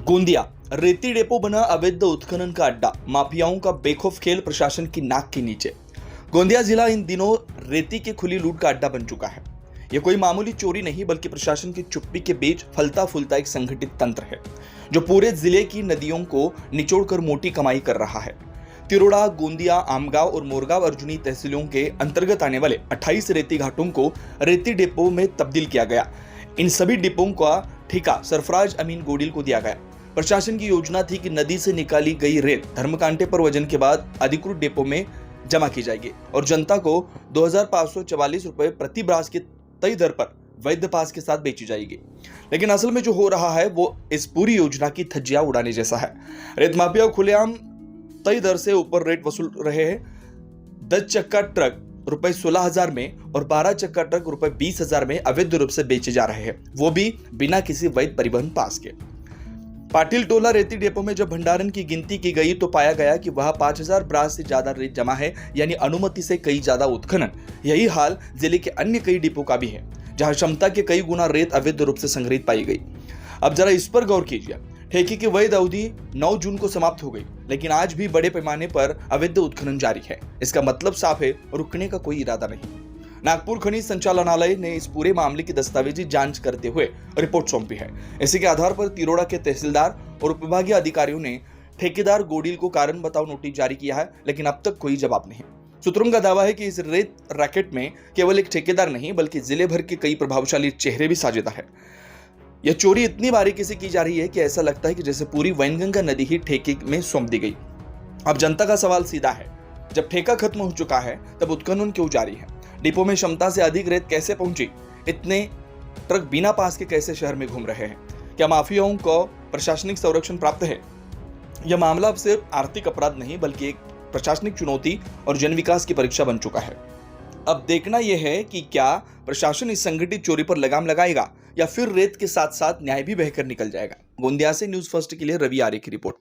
गोंदिया रेती डेपो बना अवैध उत्खनन का अड्डा, माफियाओं का बेखौफ खेल प्रशासन की नाक के नीचे। गोंदिया जिला इन दिनों रेती की खुली लूट का अड्डा बन चुका है। यह कोई मामूली चोरी नहीं बल्कि प्रशासन की चुप्पी के बीच फलता फूलता एक संगठित तंत्र है जो पूरे जिले की नदियों को निचोड़कर मोटी कमाई कर रहा है। तिरोड़ा, गोंदिया, आमगांव और मोरगांव अर्जुनी तहसीलों के अंतर्गत आने वाले 28 रेती घाटों को रेती डिपो में तब्दील किया गया। इन सभी डिपों का ठेका सरफराज अमीन गोडिल को दिया गया। प्रशासन की योजना थी कि नदी से निकाली गई रेत धर्मकांटे पर वजन के बाद अधिकृत डिपो में जमा की जाएगी और जनता को 2544 रुपए प्रति ब्रास की तय दर पर वैध पास के साथ बेची जाएगी। लेकिन असल में जो हो रहा है वो इस पूरी योजना की धज्जियां उड़ाने जैसा है। रेत माफिया खुलेआम तय दर से ऊपर रेट वसूल रहे हैं। 10 चक्का ट्रक रुपए 16,000 में और 12 चक्का ट्रक रुपए 20,000 में अवैध रूप से बेचे जा रहे हैं, वो भी बिना किसी वैध परिवहन पास के। पाटिल टोला रेती डेपो में जब भंडारण की गिनती की गई तो पाया गया कि वहां 5,000 ब्रास से ज्यादा रेत जमा है, यानी अनुमति से कई ज्यादा उत्खनन। यही हाल जिले के अन्य कई डिपो का भी है जहां क्षमता के कई गुना रेत अवैध रूप से संग्रहित पाई गई। अब जरा इस पर गौर कीजिए। ठेके की वैध अवधि 9 जून को समाप्त हो गई, लेकिन आज भी बड़े पैमाने पर अवैध उत्खनन जारी है। इसका मतलब साफ है, रुकने का कोई इरादा नहीं। नागपुर खनिज संचालनालय ने इस पूरे मामले की दस्तावेजी जांच करते हुए रिपोर्ट सौंपी है। इसी के आधार पर तिरोड़ा के तहसीलदार और उपविभागीय अधिकारियों ने ठेकेदार गोडिल को कारण बताओ नोटिस जारी किया है, लेकिन अब तक कोई जवाब नहीं। सूत्रों का दावा है कि इस रेत रैकेट में केवल एक ठेकेदार नहीं बल्कि जिले भर के कई प्रभावशाली चेहरे भी साझेदार है। यह चोरी इतनी बारीकी से की जा रही है कि ऐसा लगता है कि जैसे पूरी वैनगंगा नदी ही ठेके में सौंप दी गई। अब जनता का सवाल सीधा है, जब ठेका खत्म हो चुका है तब उत्खनन क्यों जारी है? डिपो में क्षमता से अधिक रेत कैसे पहुंची? इतने ट्रक बिना पास के कैसे शहर में घूम रहे हैं? क्या माफियाओं को प्रशासनिक संरक्षण प्राप्त है? यह मामला अब सिर्फ आर्थिक अपराध नहीं बल्कि एक प्रशासनिक चुनौती और जन विकास की परीक्षा बन चुका है। अब देखना यह है कि क्या प्रशासन इस संगठित चोरी पर लगाम लगाएगा या फिर रेत के साथ साथ न्याय भी बहकर निकल जाएगा। गोंदिया से न्यूज़ फर्स्ट के लिए रवि आर्य की रिपोर्ट।